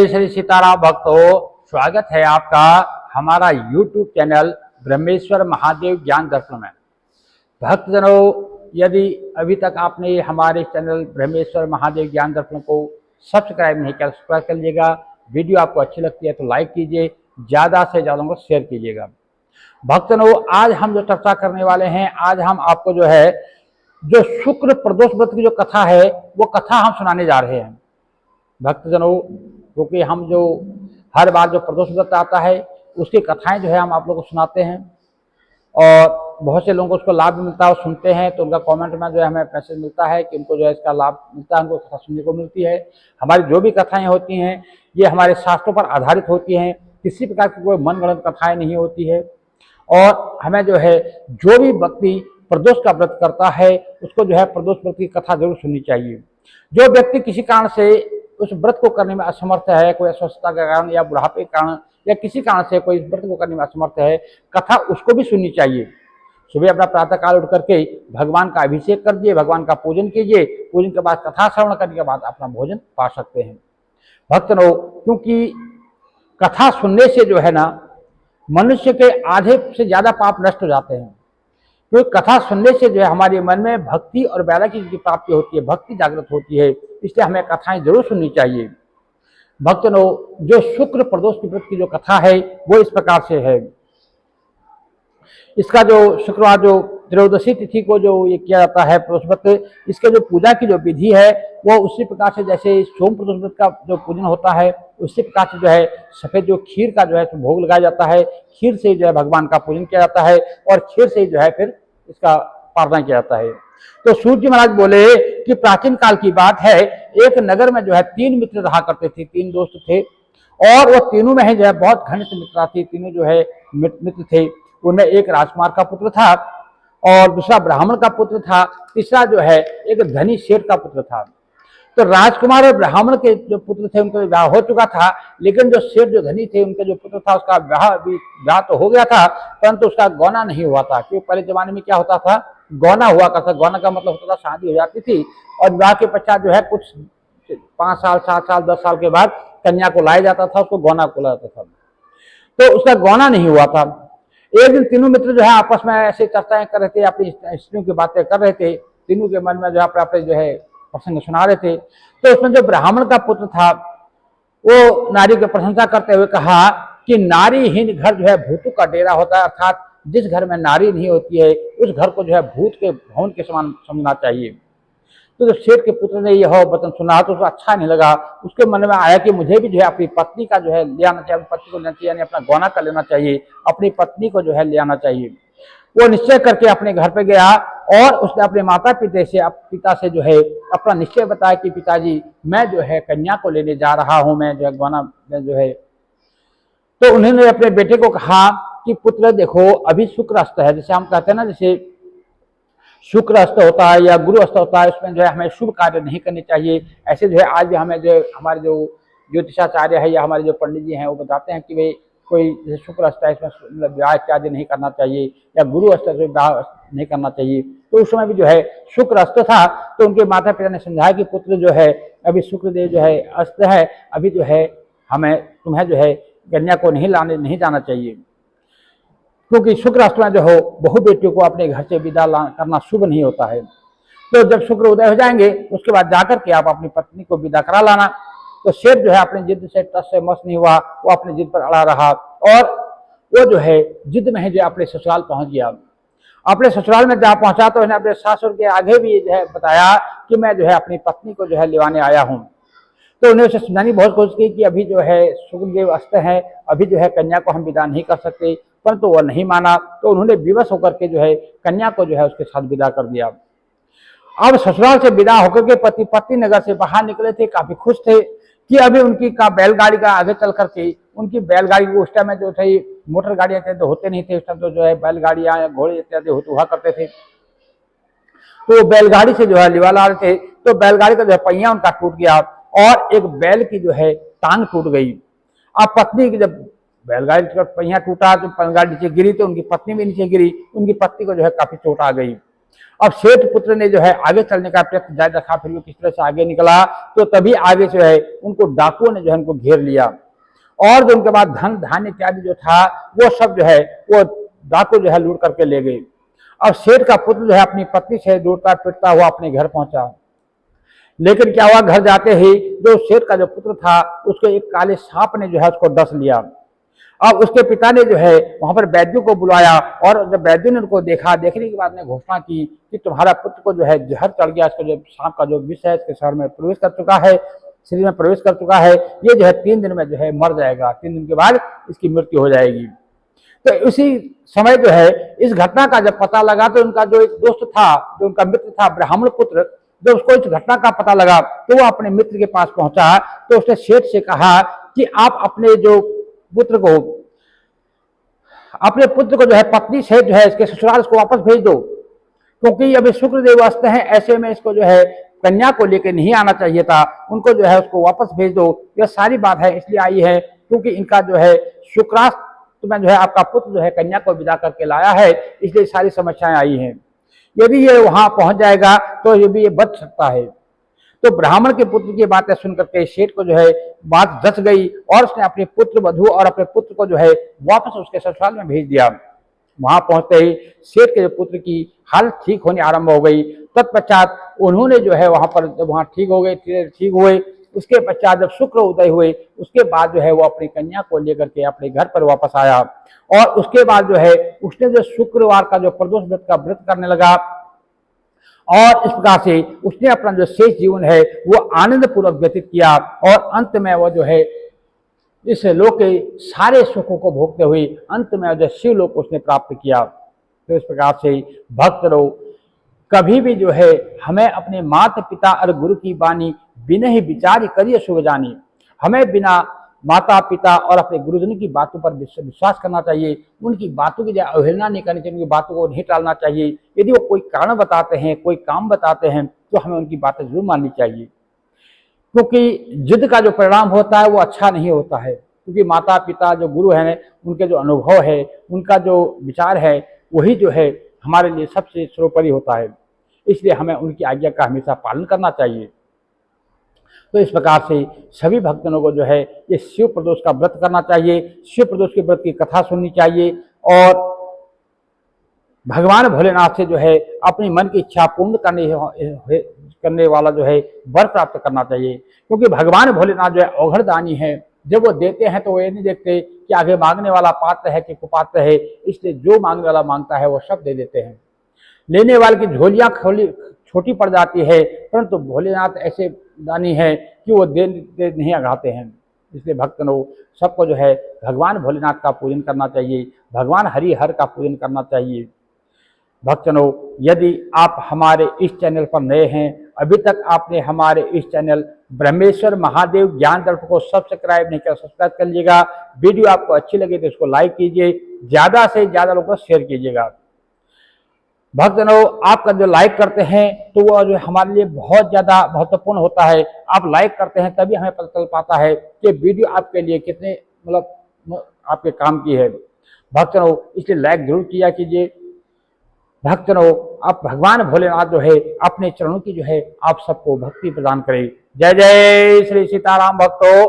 जय श्री सीताराम भक्तों, स्वागत है आपका हमारा YouTube चैनल ब्रह्मेश्वर महादेव ज्ञान दर्पण में। भक्तजनों, यदि अभी तक आपने हमारे चैनल ब्रह्मेश्वर महादेव ज्ञान दर्पण को सब्सक्राइब नहीं किया, सब्सक्राइब कर लीजिएगा। वीडियो आपको अच्छी लगती है तो लाइक कीजिए, ज़्यादा से ज़्यादा को शेयर कीजिएगा। भक्तजनों, आज हम जो चर्चा करने वाले हैं, आज हम आपको जो शुक्र प्रदोष व्रत की जो कथा है वो कथा हम सुनाने जा रहे हैं। भक्तजनों, क्योंकि हम जो हर बार जो प्रदोष व्रत आता है उसकी कथाएं हम आप लोगों को सुनाते हैं और बहुत से लोगों को उसको लाभ मिलता है और सुनते हैं तो उनका कमेंट में हमें मैसेज मिलता है कि उनको इसका लाभ मिलता है, उनको कथा सुनने को मिलती है। हमारी जो भी कथाएं होती हैं ये हमारे शास्त्रों पर आधारित होती हैं, किसी प्रकार की कोई मनगढ़ंत कथाएं नहीं होती है। और हमें जो भी व्यक्ति प्रदोष का व्रत करता है उसको प्रदोष व्रत की कथा जरूर सुननी चाहिए। जो व्यक्ति किसी कारण से उस व्रत को करने में असमर्थ है, कोई अस्वस्थता के कारण या बुढ़ापे के कारण या किसी कारण से कोई व्रत को करने में असमर्थ है, कथा उसको भी सुननी चाहिए। सुबह अपना प्रातः काल उठ करके भगवान का अभिषेक कर दिए, भगवान का पूजन कीजिए, पूजन के बाद कथा श्रवण करने के बाद अपना भोजन पा सकते हैं। भक्तों, क्योंकि कथा सुनने से मनुष्य के आधे से ज्यादा पाप नष्ट हो जाते हैं। क्योंकि कथा सुनने से हमारे मन में भक्ति और वैराग्य की प्राप्ति होती है, भक्ति जागृत होती है, इसलिए हमें कथाएं जरूर सुननी चाहिए। भक्तों, जो शुक्र प्रदोष की व्रत की जो कथा है वो इस प्रकार से है। इसका जो शुक्रवार जो त्रयोदशी तिथि को ये किया जाता है प्रदोष व्रत, इसके जो पूजा की जो विधि है वो उसी प्रकार से जैसे सोम प्रदोष व्रत का जो पूजन होता है उसी प्रकार से सफेद जो खीर का भोग लगाया जाता है, खीर से भगवान का पूजन किया जाता है और खीर से फिर इसका प्रार्थना किया जाता है। तो सूर्य जी महाराज बोले कि प्राचीन काल की बात है, एक नगर में तीन मित्र रहा करते थे, तीन दोस्त थे और वो तीनों में बहुत घनिष्ठ मित्रता थी। तीनों मित्र थे। उनमें एक राजकुमार का पुत्र था और दूसरा ब्राह्मण का पुत्र था, तीसरा एक धनी सेठ का पुत्र था। तो राजकुमार और ब्राह्मण के जो पुत्र थे उनका विवाह हो चुका था, लेकिन जो सेठ जो धनी थे उनके जो पुत्र था उसका विवाह तो हो गया था परंतु उसका गौना नहीं हुआ था। क्योंकि पहले जमाने में क्या होता था, गौना हुआ करता। गौना का मतलब होता था शादी हो जाती थी और विवाह के पश्चात कुछ 5 साल 7 साल 10 साल के बाद कन्या को लाया जाता था, उसको गौना बोला जाता था। तो उसका गौना नहीं हुआ था। एक दिन तीनों मित्र आपस में ऐसे चर्चाएं कर रहे थे, अपनी स्त्रियों की बातें कर रहे थे, तीनों के मन में अपने प्रसंग सुना रहे थे। तो उसमें जो ब्राह्मण का पुत्र था वो नारी की प्रशंसा करते हुए कहा कि नारीहीन घर भूतों का डेरा होता है, अर्थात जिस घर में नारी नहीं होती है उस घर को भूत के भवन के समान समझना चाहिए। तो जब सेठ के पुत्र ने यह वचन सुना तो उसको अच्छा नहीं लगा। उसके मन में आया कि मुझे भी अपनी पत्नी का ले आना चाहिए, अपनी पत्नी को लेना चाहिए, यानी अपना गौना कर लेना चाहिए, अपनी पत्नी को ले आना चाहिए। वो निश्चय करके अपने घर पे गया और उसने अपने माता पिता से अपना निश्चय बताया कि पिताजी मैं कन्या को लेने जा रहा हूँ, मैं गौना में तो उन्होंने अपने बेटे को कहा कि पुत्र देखो, अभी शुक्र अस्त है, जैसे हम कहते हैं ना, जैसे शुक्र अस्त होता है या गुरु अस्त होता है, उसमें हमें शुभ कार्य नहीं करने चाहिए। ऐसे आज भी हमें हमारे जो ज्योतिषाचार्य है या हमारे जो पंडित जी हैं वो बताते हैं कि भाई कोई जैसे शुक्र अस्त है इसमें मतलब विवाह इत्यादि नहीं करना चाहिए या गुरु अस्त से विवाह नहीं करना चाहिए। तो उस समय भी शुक्र अस्त था तो उनके माता पिता ने समझाया कि पुत्र अभी शुक्रदेव अस्त है, अभी हमें तुम्हें कन्या को नहीं जाना चाहिए, क्योंकि शुक्र अस्त में बहु बेटियों को अपने घर से विदा करना शुभ नहीं होता है। तो जब शुक्र उदय हो जाएंगे उसके बाद जाकर के आप अपनी पत्नी को विदा करा लाना। तो सेठ अपने जिद से टस से मस नहीं हुआ, वो अपने जिद पर अड़ा रहा और वो जिद में अपने ससुराल पहुंच गया। अपने ससुराल में जहाँ पहुंचा तो अपने सासुर के आगे भी बताया कि मैं अपनी पत्नी को लेवाने आया हूँ। तो उन्हें उसे समझाने बहुत कोशिश की कि अभी शुक्रदेव अस्त है, अभी कन्या को हम विदा नहीं कर सकते, परंतु वह नहीं माना। तो उन्होंने विवश होकर के कन्या को उसके साथ विदा कर दिया। अब ससुराल से विदा होकर के पति नगर से बाहर निकले थे, काफी खुश थे कि अभी उनकी बैलगाड़ी का आगे चल करके उनकी बैलगाड़ी उस टाइम में मोटर गाड़ियां तो होते नहीं थे, उस टाइम तो बैलगाड़ियां या घोड़े इत्यादि हुआ करते थे। तो बैलगाड़ी से लिवा ला रहे थे तो बैलगाड़ी का पहिया उनका टूट गया और एक बैल की टांग टूट गई। अब पत्नी की जब बैलगाड़ी का पहिया टूटा तो बैलगाड़ी नीचे गिरी तो उनकी पत्नी भी नीचे गिरी, उनकी पत्नी को काफी चोट आ गई। अब सेठ पुत्र ने जो है आगे चलने का प्रयत्न जारी रखा, फिर वो किस तरह से आगे निकला, तो तभी आगे जो है उनको डाकुओं ने जो है उनको घेर लिया, और जो उनके बाद धन धान्य इत्यादि जो था वो सब जो है वो डाकू जो है लूट करके ले गए। अब सेठ का पुत्र जो है अपनी पत्नी से दौड़ता फिरता हुआ अपने घर पहुंचा, लेकिन क्या हुआ, घर जाते ही जो सेठ का जो पुत्र था उसको एक काले सांप ने जो है उसको डस लिया। अब उसके पिता ने जो है वहां पर वैद्यों को बुलाया, और जब वैद्यों ने उनको देखा, देखने के बाद ने घोषणा की कि तुम्हारा पुत्र को जो है जहर चढ़ गया, इसको जो सांप का जो विष है इसके शरीर में प्रवेश कर चुका है, शरीर में प्रवेश कर चुका है, ये जो है 3 दिन में जो है मर जाएगा, 3 दिन के बाद इसकी मृत्यु हो जाएगी। तो उसी समय जो है इस घटना का जब पता लगा, तो उनका जो एक दोस्त था, जो उनका मित्र था ब्राह्मण पुत्र, जब उसको इस घटना का पता लगा तो वो अपने मित्र के पास पहुंचा, तो उसने सेठ से कहा कि आप अपने जो पुत्र को, अपने पुत्र को जो है पत्नी से जो है इसके ससुराल इसको वापस भेज दो, क्योंकि अभी शुक्रदेव अस्त हैं, ऐसे में इसको जो है कन्या को लेकर नहीं आना चाहिए था, उनको जो है उसको वापस भेज दो। यह सारी बात है इसलिए आई है क्योंकि इनका जो है शुक्रास्त में जो है आपका पुत्र जो है कन्या को विदा करके लाया है, इसलिए सारी समस्याएं आई हैं। यदि ये वहां पहुंच जाएगा तो ये भी ये बच सकता है। तो ब्राह्मण के पुत्र की बातें सुनकर के सेठ को जो है बात जच गई, और उसने अपने पुत्र वधु और अपने पुत्र को जो है वापस उसके ससुराल में भेज दिया। वहां पहुंचते ही सेठ के पुत्र की हालत ठीक होने आरंभ हो गई। तत्पश्चात उन्होंने जो है वहां पर जब वहां ठीक हो गए, ठीक हुए, उसके पश्चात जब शुक्र उदय हुए, उसके बाद जो है वो अपनी कन्या को लेकर के अपने घर पर वापस आया, और उसके बाद जो है उसने जो शुक्रवार का जो प्रदोष व्रत का व्रत करने लगा, और इस प्रकार से उसने अपना जो शेष जीवन है वो आनंद पूर्वक व्यतीत किया, और अंत में वो जो है इस लोक के सारे सुखों को भोगते हुए अंत में जो शिव लोक उसने प्राप्त किया। तो इस प्रकार से भक्त लोग कभी भी जो है हमें अपने माता पिता और गुरु की वाणी बिना ही विचार करिए शुभ जानी, हमें बिना माता पिता और अपने गुरुजन की बातों पर विश्वास करना चाहिए, उनकी बातों की अवहेलना नहीं करनी चाहिए, उनकी बातों को नहीं टालना चाहिए। यदि वो कोई कारण बताते हैं, कोई काम बताते हैं, तो हमें उनकी बातें जरूर माननी चाहिए, क्योंकि जिद का जो परिणाम होता है वो अच्छा नहीं होता है, क्योंकि माता पिता जो गुरु हैं उनके जो अनुभव है, उनका जो विचार है, वही जो है हमारे लिए सबसे सर्वोपरि होता है, इसलिए हमें उनकी आज्ञा का हमेशा पालन करना चाहिए। तो इस प्रकार से सभी भक्तों को जो है ये शिव प्रदोष का व्रत करना चाहिए, शिव प्रदोष के व्रत की कथा सुननी चाहिए, और भगवान भोलेनाथ से जो है अपनी मन की इच्छा पूर्ण करने वाला जो है वर प्राप्त करना चाहिए, क्योंकि भगवान भोलेनाथ जो है अवघड़ दानी है। जब वो देते हैं तो वो ये नहीं देखते कि आगे मांगने वाला पात्र है कि कुपात्र है, इसलिए जो मांगने वाला मांगता है वो सब दे देते हैं। लेने वाले की झोलियां छोटी पड़ जाती है, परंतु भोलेनाथ ऐसे दानी है कि वो दे नहीं अघाते हैं। इसलिए भक्तों सबको जो है भगवान भोलेनाथ का पूजन करना चाहिए, भगवान हरिहर का पूजन करना चाहिए। भक्तों यदि आप हमारे इस चैनल पर नए हैं, अभी तक आपने हमारे इस चैनल ब्रह्मेश्वर महादेव ज्ञान दर्प को सब्सक्राइब नहीं किया, सब्सक्राइब कर लीजिएगा। वीडियो आपको अच्छी लगे तो इसको लाइक कीजिए, ज़्यादा से ज़्यादा लोगों को शेयर कीजिएगा। भक्तजनों आपका जो लाइक करते हैं तो वो जो हमारे लिए बहुत ज़्यादा महत्वपूर्ण होता है। आप लाइक करते हैं तभी हमें पता चल पाता है कि वीडियो आपके लिए कितने मतलब आपके काम की है। भक्तजनों इसलिए लाइक जरूर किया कीजिए। भक्तजनों आप भगवान भोलेनाथ जो है अपने चरणों की जो है आप सबको भक्ति प्रदान करें। जय जय श्री सीताराम भक्तों।